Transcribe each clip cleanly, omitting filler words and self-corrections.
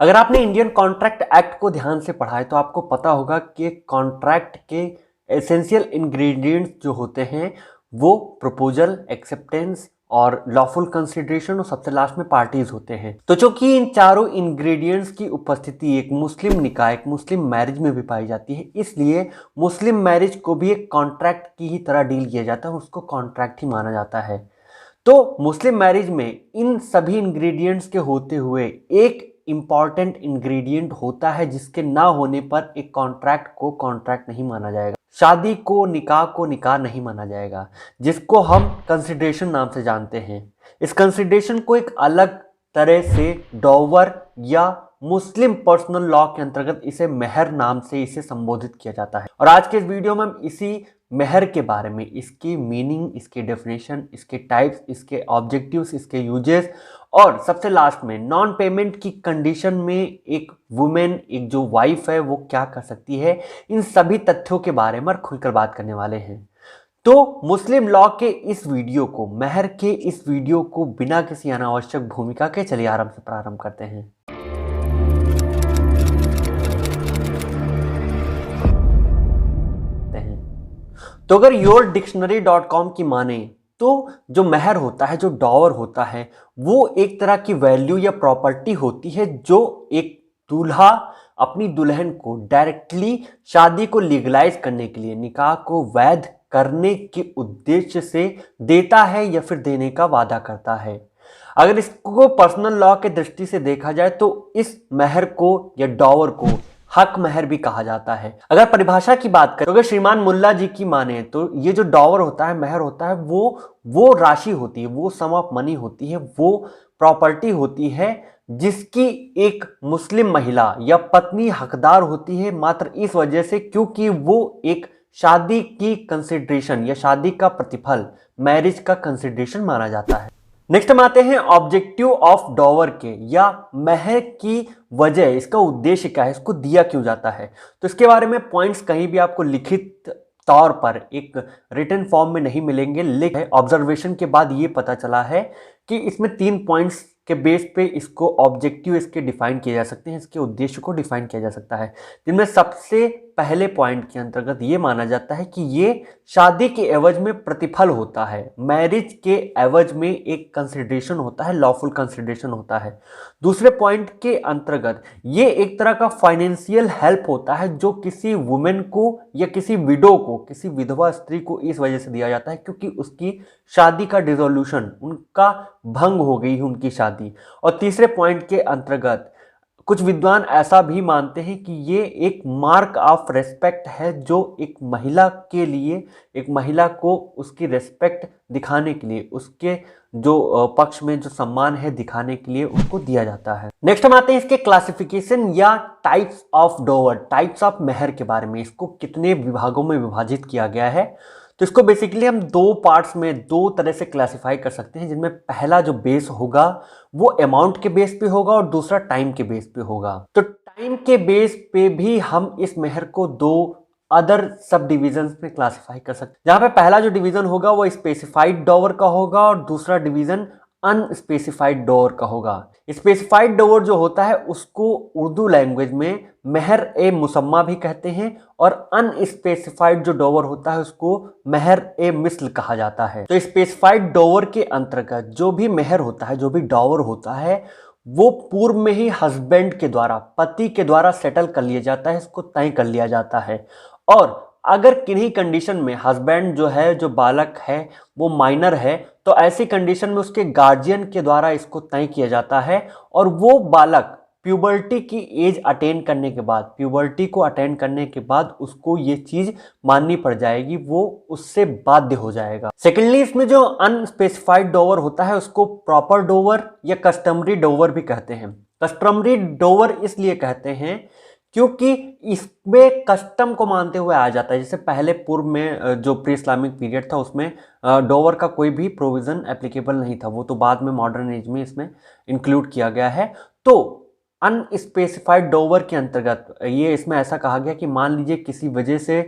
अगर आपने Indian contract act को ध्यान से पढ़ा है तो आपको पता होगा कि कॉन्ट्रैक्ट के एसेंशियल इंग्रेडिएंट्स जो होते हैं वो प्रपोजल, एक्सेप्टेंस और लॉफुल कंसिडरेशन और सबसे लास्ट में पार्टीज होते हैं। तो चूंकि इन चारों इंग्रेडिएंट्स की उपस्थिति एक मुस्लिम निकाह, एक मुस्लिम मैरिज में भी पाई जाती है, इसलिए मुस्लिम मैरिज को भी एक कॉन्ट्रैक्ट की ही तरह डील किया जाता है, उसको कॉन्ट्रैक्ट ही माना जाता है। तो मुस्लिम मैरिज में इन सभी इंग्रेडिएंट्स के होते हुए एक इंपॉर्टेंट इंग्रेडिएंट होता है जिसके ना होने पर एक कॉन्ट्रैक्ट को कॉन्ट्रैक्ट नहीं माना जाएगा, शादी को निकाह नहीं माना जाएगा, जिसको हम कंसिडरेशन नाम से जानते हैं। इस कंसिडरेशन को एक अलग तरह से डॉवर या मुस्लिम पर्सनल लॉ के अंतर्गत इसे मेहर नाम से इसे संबोधित किया जाता है। और आज के इस वीडियो में हम इसी मेहर के बारे में, इसकी मीनिंग, इसकी डेफिनेशन, इसके टाइप्स, इसके ऑब्जेक्टिव्स, इसके यूजेस और सबसे लास्ट में नॉन पेमेंट की कंडीशन में एक वुमेन, एक जो वाइफ है, वो क्या कर सकती है, इन सभी तथ्यों के बारे में खुलकर बात करने वाले हैं। तो मुस्लिम लॉ के इस वीडियो को, मेहर के इस वीडियो को बिना किसी अनावश्यक भूमिका के चलिए आराम से प्रारंभ करते हैं। तो अगर yourdictionary.com की माने तो जो मेहर होता है, जो डॉवर होता है, वो एक तरह की वैल्यू या प्रॉपर्टी होती है जो एक दूल्हा अपनी दुल्हन को डायरेक्टली शादी को लीगलाइज करने के लिए, निकाह को वैध करने के उद्देश्य से देता है या फिर देने का वादा करता है। अगर इसको पर्सनल लॉ के दृष्टि से देखा जाए तो इस मेहर को या डॉवर को हक मेहर भी कहा जाता है। अगर परिभाषा की बात करें तो अगर श्रीमान मुल्ला जी की माने तो ये जो डॉवर होता है, मेहर होता है, वो राशि होती है, वो सम ऑफ मनी होती है, वो प्रॉपर्टी होती है जिसकी एक मुस्लिम महिला या पत्नी हकदार होती है, मात्र इस वजह से क्योंकि वो एक शादी की कंसिडरेशन या शादी का प्रतिफल, मैरिज का कंसिडरेशन माना जाता है। नेक्स्ट हम आते हैं ऑब्जेक्टिव ऑफ डॉवर के, या मेहर की वजह, इसका उद्देश्य क्या है, इसको दिया क्यों जाता है। तो इसके बारे में पॉइंट्स कहीं भी आपको लिखित तौर पर एक रिटन फॉर्म में नहीं मिलेंगे, लेकिन ऑब्जर्वेशन के बाद ये पता चला है कि इसमें 3 पॉइंट्स के बेस पे इसको ऑब्जेक्टिव इसके डिफाइन किए जा सकते हैं, इसके उद्देश्य को डिफाइन किया जा सकता है। जिनमें सबसे पहले पॉइंट के अंतर्गत ये माना जाता है कि ये शादी के एवज में प्रतिफल होता है, मैरिज के एवज में एक कंसिडरेशन होता है, लॉफुल कंसिडरेशन होता है। दूसरे पॉइंट के अंतर्गत ये एक तरह का फाइनेंशियल हेल्प होता है जो किसी वुमेन को या किसी विडो को, किसी विधवा स्त्री को इस वजह से दिया जाता है क्योंकि उसकी शादी का डिसोल्यूशन, उनका भंग हो गई है उनकी शादी। और तीसरे पॉइंट के अंतर्गत कुछ विद्वान ऐसा भी मानते हैं कि ये एक मार्क ऑफ रेस्पेक्ट है जो एक महिला के लिए, एक महिला को उसकी रेस्पेक्ट दिखाने के लिए, उसके जो पक्ष में जो सम्मान है दिखाने के लिए उसको दिया जाता है। नेक्स्ट हम आते हैं इसके क्लासिफिकेशन या types of dower, types of मेहर के बारे में। इसको कितने विभागों में विभाजित किया गया है, तो इसको बेसिकली हम 2 पार्ट्स में 2 तरह से क्लासिफाई कर सकते हैं, जिनमें पहला जो बेस होगा वो अमाउंट के बेस पे होगा और दूसरा टाइम के बेस पे होगा। तो टाइम के बेस पे भी हम इस मेहर को 2 अदर सब डिविजन्स में क्लासिफाई कर सकते हैं, जहां पे पहला जो डिवीजन होगा वो स्पेसिफाइड डॉवर का होगा और दूसरा डिवीजन अनस्पेसिफाइड डॉवर का होगा। स्पेसिफाइड डॉवर जो होता है उसको उर्दू लैंग्वेज में मेहर ए मुसम्मा भी कहते हैं और अनस्पेसिफाइड जो डॉवर होता है उसको मेहर ए मिस्ल कहा जाता है। तो स्पेसिफाइड डॉवर के अंतर्गत जो भी मेहर होता है, जो भी डॉवर होता है, वो पूर्व में ही हस्बैंड के द्वारा, पति के द्वारा सेटल कर लिया जाता है, इसको तय कर लिया जाता है। और अगर किन्हीं कंडीशन में हस्बैंड जो है, जो बालक है, वो माइनर है, तो ऐसी कंडीशन में उसके गार्जियन के द्वारा इसको तय किया जाता है और वो बालक प्यूबर्टी की एज अटेन करने के बाद, प्यूबर्टी को अटेन करने के बाद उसको ये चीज माननी पड़ जाएगी, वो उससे बाध्य हो जाएगा। सेकेंडली इसमें जो अनस्पेसिफाइड डॉवर होता है उसको प्रॉपर डॉवर या कस्टमरी डॉवर भी कहते हैं। कस्टमरी डॉवर इसलिए कहते हैं क्योंकि इसमें कस्टम को मानते हुए आ जाता है। जैसे पहले पूर्व में जो प्री इस्लामिक पीरियड था उसमें डॉवर का कोई भी प्रोविजन एप्लीकेबल नहीं था, वो तो बाद में मॉडर्न एज में इसमें इंक्लूड किया गया है। तो अनस्पेसिफाइड डॉवर के अंतर्गत ये इसमें ऐसा कहा गया कि मान लीजिए किसी वजह से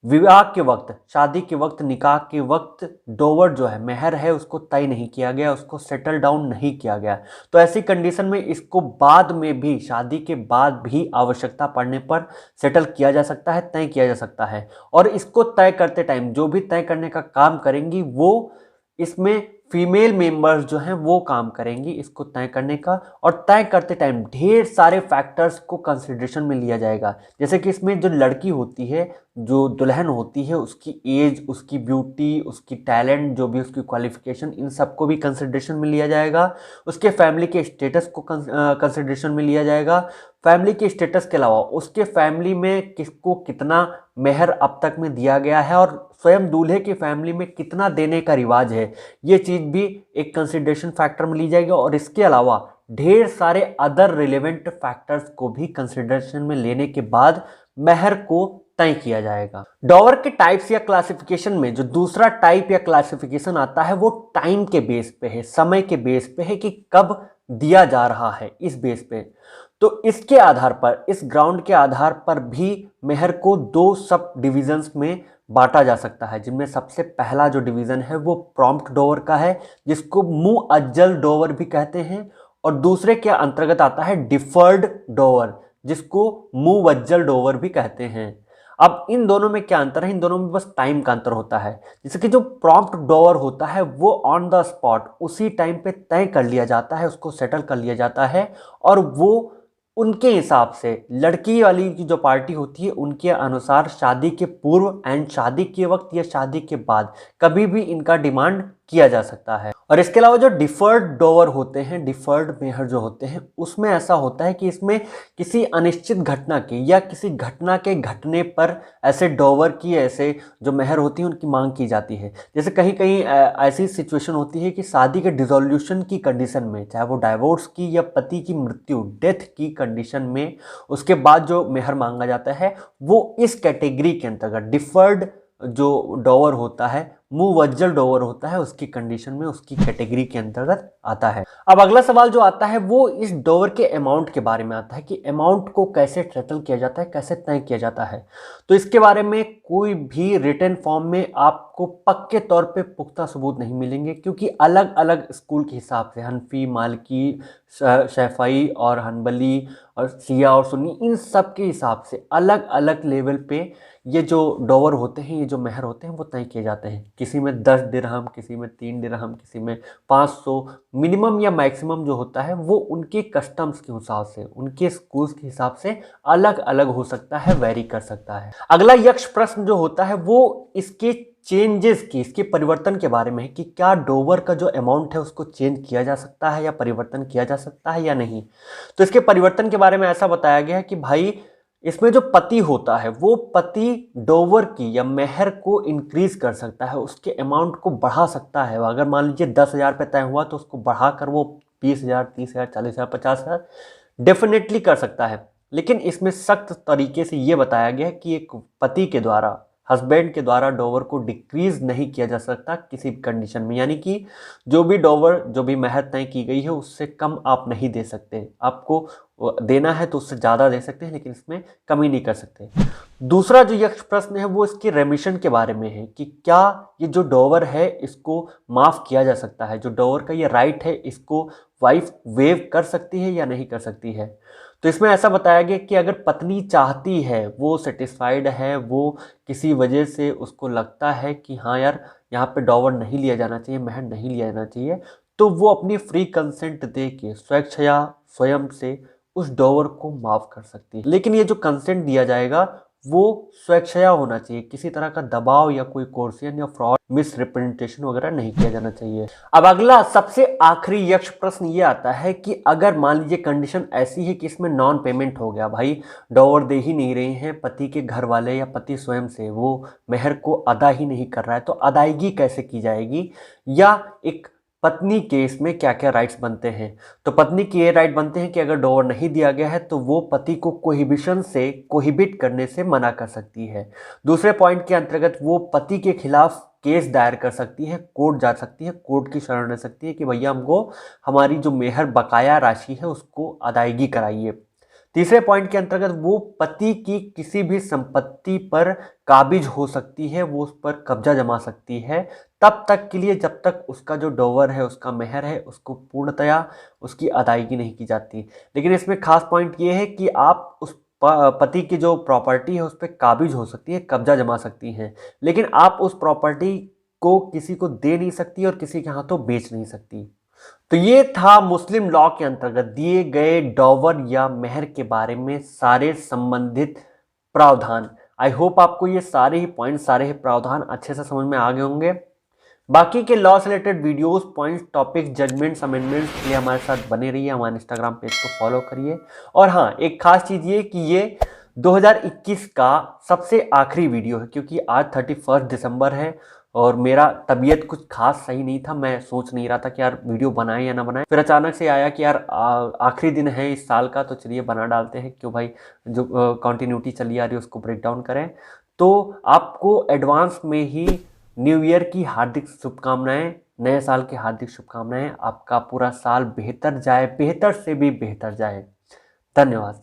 विवाह के वक्त, शादी के वक्त, निकाह के वक्त डोवर जो है, मेहर है, उसको तय नहीं किया गया, उसको सेटल डाउन नहीं किया गया। तो ऐसी कंडीशन में इसको बाद में भी, शादी के बाद भी आवश्यकता पड़ने पर सेटल किया जा सकता है, तय किया जा सकता है। और इसको तय करते टाइम जो भी तय करने का काम करेंगी वो इसमें फीमेल मेंबर्स जो हैं वो काम करेंगी इसको तय करने का। और तय करते टाइम ढेर सारे फैक्टर्स को कंसिडरेशन में लिया जाएगा। जैसे कि इसमें जो लड़की होती है, जो दुल्हन होती है, उसकी एज, उसकी ब्यूटी, उसकी टैलेंट, जो भी उसकी क्वालिफिकेशन, इन सबको भी कंसिडरेशन में लिया जाएगा। उसके फैमिली के स्टेटस को कंसिडरेशन में लिया जाएगा। फैमिली के स्टेटस के अलावा उसके फैमिली में किसको कितना मेहर अब तक में दिया गया है और स्वयं दूल्हे की फैमिली में कितना देने का रिवाज है, ये चीज़ भी एक कंसिडरेशन फैक्टर में ली जाएगी। और इसके अलावा ढेर सारे अदर रिलेवेंट फैक्टर्स को भी कंसिडरेशन में लेने के बाद मेहर को तय किया जाएगा। डॉवर के टाइप्स या क्लासिफिकेशन में जो दूसरा टाइप या क्लासिफिकेशन आता है वो टाइम के बेस पे है, समय के बेस पे है कि कब दिया जा रहा है, इस बेस पे। तो इसके आधार पर, इस ग्राउंड के आधार पर भी मेहर को दो सब डिविजन्स में बांटा जा सकता है, जिनमें सबसे पहला जो डिवीजन है वो प्रॉम्प्ट डोवर का है, जिसको मुअज्जल डोवर भी कहते हैं। और दूसरे के अंतर्गत आता है डिफर्ड डोवर, जिसको मुवज्जल डोवर भी कहते हैं। अब इन दोनों में क्या अंतर है? इन दोनों में बस टाइम का अंतर होता है। जैसे कि जो प्रॉम्प्ट डोवर होता है वो ऑन द स्पॉट, उसी टाइम पे तय कर लिया जाता है, उसको सेटल कर लिया जाता है। और वो उनके हिसाब से, लड़की वाली की जो पार्टी होती है उनके अनुसार शादी के पूर्व एंड शादी के वक्त या शादी के बाद कभी भी इनका डिमांड किया जा सकता है। और इसके अलावा जो डिफर्ड डोवर होते हैं, डिफर्ड मेहर जो होते हैं, उसमें ऐसा होता है कि इसमें किसी अनिश्चित घटना के या किसी घटना के घटने पर ऐसे डोवर की, ऐसे जो मेहर होती है उनकी मांग की जाती है। जैसे कहीं कहीं ऐसी सिचुएशन होती है कि शादी के डिसोल्यूशन की कंडीशन में, चाहे वो डाइवोर्स की या पति की मृत्यु, डेथ की कंडीशन में, उसके बाद जो मेहर मांगा जाता है वो इस कैटेगरी के अंतर्गत, डिफर्ड जो डोवर होता है, मुवज्जल डोवर होता है, उसकी कंडीशन में, उसकी कैटेगरी के अंतर्गत आता है। अब अगला सवाल जो आता है वो इस डोवर के अमाउंट के बारे में आता है कि अमाउंट को कैसे सेटल किया जाता है, कैसे तय किया जाता है। तो इसके बारे में कोई भी रिटन फॉर्म में आपको पक्के तौर पे पुख्ता सबूत नहीं मिलेंगे, क्योंकि अलग अलग स्कूल के हिसाब से, हनफी, मालिकी, शैफई और हनबली और शिया और सुन्नी, इन सब के हिसाब से अलग अलग लेवल पे ये जो डोवर होते हैं, ये जो मेहर होते हैं वो तय किए जाते हैं। किसी में 10 दिरहम, किसी में 3 दिरहम, किसी में 500। मिनिमम या मैक्सिमम जो होता है वो उनके कस्टम्स के हिसाब से, उनके स्कूल्स के हिसाब से अलग अलग हो सकता है, वेरी कर सकता है। अगला यक्ष प्रश्न जो होता है वो इसके चेंजेस की, इसके परिवर्तन के बारे में है कि क्या डोवर का जो अमाउंट है उसको चेंज किया जा सकता है या परिवर्तन किया जा सकता है या नहीं। तो इसके परिवर्तन के बारे में ऐसा बताया गया है कि भाई इसमें जो पति होता है वो पति डोवर की या मेहर को इंक्रीज कर सकता है, उसके अमाउंट को बढ़ा सकता है। अगर मान लीजिए 10,000 पे तय हुआ तो उसको बढ़ाकर वो 20,000, 30,000, 40,000, 50,000 डेफिनेटली कर सकता है। लेकिन इसमें सख्त तरीके से ये बताया गया है कि एक पति के द्वारा, हस्बैंड के द्वारा डोवर को डिक्रीज नहीं किया जा सकता किसी कंडीशन में। यानी कि जो भी डोवर, जो भी मेहर तय की गई है उससे कम आप नहीं दे सकते। आपको देना है तो उससे ज़्यादा दे सकते हैं, लेकिन इसमें कमी नहीं कर सकते। दूसरा जो यक्ष प्रश्न है वो इसकी रेमिशन के बारे में है कि क्या ये जो डोवर है इसको माफ़ किया जा सकता है, जो डोवर का ये राइट है इसको वाइफ वेव कर सकती है या नहीं कर सकती है। तो इसमें ऐसा बताया गया कि अगर पत्नी चाहती है, वो सेटिस्फाइड है, वो किसी वजह से उसको लगता है कि हाँ यार यहाँ पे डॉवर नहीं लिया जाना चाहिए, मेहर नहीं लिया जाना चाहिए, तो वो अपनी फ्री कंसेंट दे के स्वेच्छया स्वयं से उस डॉवर को माफ़ कर सकती है। लेकिन ये जो कंसेंट दिया जाएगा वो स्वेच्छया होना चाहिए, किसी तरह का दबाव या कोई कोर्सियन या फ्रॉड, मिस रिप्रेजेंटेशन वगैरह नहीं किया जाना चाहिए। अब अगला सबसे आखिरी यक्ष प्रश्न ये आता है कि अगर मान लीजिए कंडीशन ऐसी है कि इसमें नॉन पेमेंट हो गया, भाई डॉवर दे ही नहीं रहे हैं पति के घर वाले या पति स्वयं से, वो मेहर को अदा ही नहीं कर रहा है, तो अदायगी कैसे की जाएगी, या एक पत्नी के इसमें क्या क्या राइट्स बनते हैं। तो पत्नी के ये राइट बनते हैं कि अगर डोवर नहीं दिया गया है तो वो पति को कोहिबिशन से, कोहिबिट करने से मना कर सकती है। दूसरे पॉइंट के अंतर्गत वो पति के खिलाफ केस दायर कर सकती है, कोर्ट जा सकती है, कोर्ट की शरण ले सकती है कि भैया हमको हमारी जो मेहर बकाया राशि है उसको अदायगी कराइए। तीसरे पॉइंट के अंतर्गत वो पति की किसी भी संपत्ति पर काबिज हो सकती है, वो उस पर कब्जा जमा सकती है तब तक के लिए जब तक उसका जो डॉवर है, उसका मेहर है, उसको पूर्णतया उसकी अदायगी नहीं की जाती। लेकिन इसमें खास पॉइंट ये है कि आप उस पति की जो प्रॉपर्टी है उस पर काबिज हो सकती है, कब्जा जमा सकती हैं, लेकिन आप उस प्रॉपर्टी को किसी को दे नहीं सकती और किसी के हाथों बेच नहीं सकती। तो ये था मुस्लिम लॉ के अंतर्गत दिए गए डॉवर या मेहर के बारे में सारे संबंधित प्रावधान। आई होप आपको ये सारे ही पॉइंट, सारे ही प्रावधान अच्छे से समझ में आ गए होंगे। बाकी के लॉ से related videos, points, topics, judgments, amendments के लिए हमारे साथ बने रहिए, हमारे इंस्टाग्राम पेज को फॉलो करिए। और हाँ, एक खास चीज़ ये कि ये 2021 का सबसे आखिरी वीडियो है, क्योंकि आज 31 दिसंबर है और मेरा तबीयत कुछ खास सही नहीं था। मैं सोच नहीं रहा था कि यार वीडियो बनाएं या ना बनाएं, फिर अचानक से आया कि यार आखिरी दिन है इस साल का, तो चलिए बना डालते हैं, क्यों भाई, जो कंटिन्यूटी चली आ रही है उसको ब्रेक डाउन करें। तो आपको एडवांस में ही न्यू ईयर की हार्दिक शुभकामनाएं, नए साल की हार्दिक शुभकामनाएं। आपका पूरा साल बेहतर जाए, बेहतर से भी बेहतर जाए। धन्यवाद।